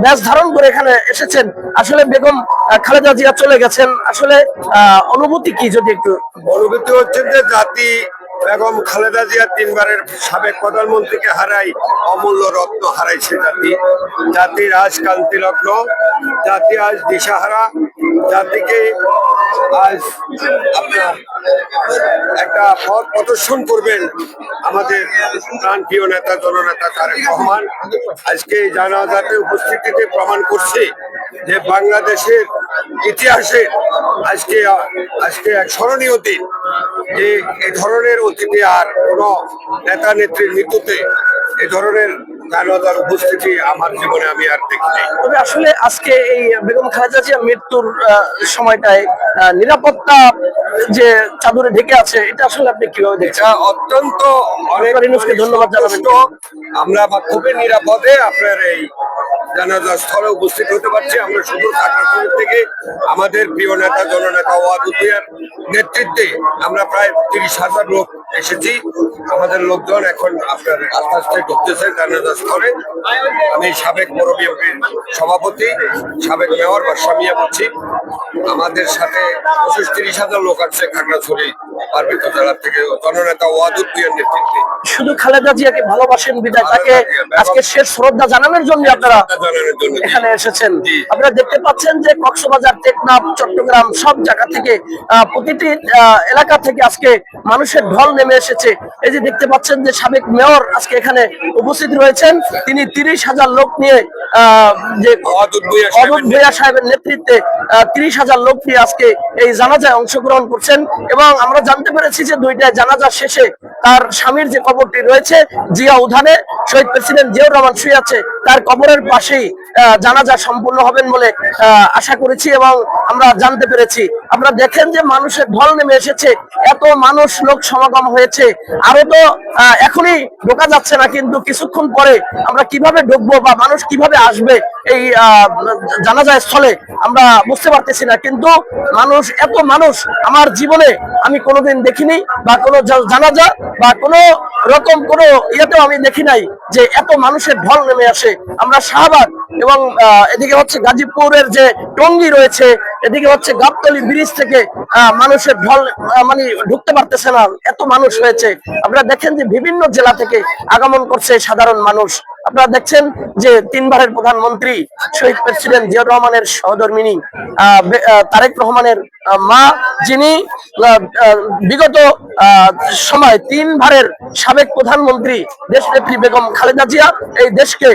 ব্যাস ধারণ করে এখানে এসেছেন। আসলে বেগম খালেদা জিয়া চলে গেছেন, আসলে অনুভূতি কি যদি একটু। অনুভূতি হচ্ছে যে জাতি বেগম খালেদা জিয়া তিনবারের সাবেক প্রধানমন্ত্রীকে হারাই, অমূল্য রত্ন হারাইছে জাতি। জাতির আজ কান্তি লগ্ন, জাতি আজ দিশাহারা, জাতিকে আজ আপনার একটা পথ প্রদর্শন করবেন আমাদের প্রাণপ্রিয় নেতা জননেতা তারেক রহমান। আজকে এই জানাজাতে উপস্থিতিতে প্রমাণ করছে যে বাংলাদেশের ইতিহাসে আজকে আজকে এক স্মরণীয় দিন, যে এই ধরনের অতীতে আর কোন নেতা নেত্রীর মৃত্যুতে এই ধরনের জানাজার উপস্থিতি আমার জীবনে আমি আর দেখিনি। তবে আসলে আজকে এই বেগম খালেদা জিয়া মৃত্যুর সময়টায় নিরাপত্তা যে চাদরে ঢেকে আছে, এটা আসলে আপনি কিভাবে দেখছেন? এটা অত্যন্ত অনেক ধন্যবাদ জানাবেন। আমরা খুবই নিরাপদে আপনার এই জানাজা স্থলে উপস্থিত হতে পারছি। আমরা শুধু ঢাকা থেকে আমাদের প্রিয় নেতা জননেতা ওয়াদুদ ভূঁইয়ার নেতৃত্বে আমরা প্রায় 30,000 লোক এসেছি। আমাদের লোকজন এখন আপনার আস্তে আস্তে ঢুকতেছে জানাজা স্থলে। আমি সাবেক পৌর বিএনপির সভাপতি, সাবেক মেয়র বাদশা মিয়া বলছি। আমাদের সাথে 30,000 লোক আছে খাগড়াছড়ি পার্বত্য জেলা থেকে জননেতা ওয়াদুদ ভূঁইয়ার নেতৃত্বে। শুধু খালেদা জিয়াকে ভালোবাসেন বিদায় তাকে আজকে শেষ শ্রদ্ধা জানানোর জন্য আপনারা এখানে এসেছেন। আপনারা দেখতে পাচ্ছেন যে কক্সবাজার, টেকনাফ, চট্টগ্রাম সব জায়গা থেকে প্রতিটি এলাকা থেকে আজকে মানুষের ঢল নেমে এসেছে। এই যে দেখতে পাচ্ছেন যে সাবেক মেয়র আজকে এখানে উপস্থিত রয়েছেন, তিনি 30,000 লোক নিয়ে যে ওয়াদুদ ভূঁইয়া সাহেবের নেতৃত্বে 30,000 লোক নিয়ে আজকে এই জানাজায় অংশগ্রহণ করছেন। এবং আমরা জানতে পেরেছি যে দুইটা জানাজা শেষে তার স্বামীর যে কবরটি রয়েছে জিয়া উদ্যানে, শহীদ প্রেসিডেন্ট জিয়াউর রহমান শুয়ে আছে, তার কবরের পাশেই জানাজা সম্পূর্ণ হবেন বলে আশা করেছি এবং আমরা জানতে পেরেছি। আপনারা দেখেন যে মানুষের ঢল নেমে এসেছে, এত মানুষ লোক সমাগম হয়েছে। আরো তো এখনই ঢোকা যাচ্ছে না, কিন্তু কিছুক্ষণ পরে আমরা কিভাবে ঢুকবো বা মানুষ কিভাবে আসবে এই জানাজা স্থলে আমরা বুঝতে পারতেছি না। কিন্তু মানুষ, এত মানুষ আমার জীবনে আমি কোনোদিন দেখিনি, বা কোনো জানাজা বা কোনো রকম কোনো ইয়েতেও আমি দেখি নাই যে এত মানুষের ঢল নেমে আসে। আমরা শাহবাগ এবং এদিকে হচ্ছে গাজীপুরের যে টঙ্গী রয়েছে, এদিকে হচ্ছে গাবতলী ব্রিজ থেকে মানুষের ঢল মানে ঢুকতে পারতেছে না, এত মানুষ হয়েছে। আপনারা দেখেন যে বিভিন্ন জেলা থেকে আগমন করছে সাধারণ মানুষ। আপনারা দেখছেন যে তিনবারের প্রধানমন্ত্রী শহীদ প্রেসিডেন্ট জিয়াউর রহমানের সহধর্মিণী তারেক রহমানের মা, যিনি বিগত সময় তিনবারের সাবেক প্রধানমন্ত্রী দেশনেত্রী বেগম খালেদা জিয়া এই দেশকে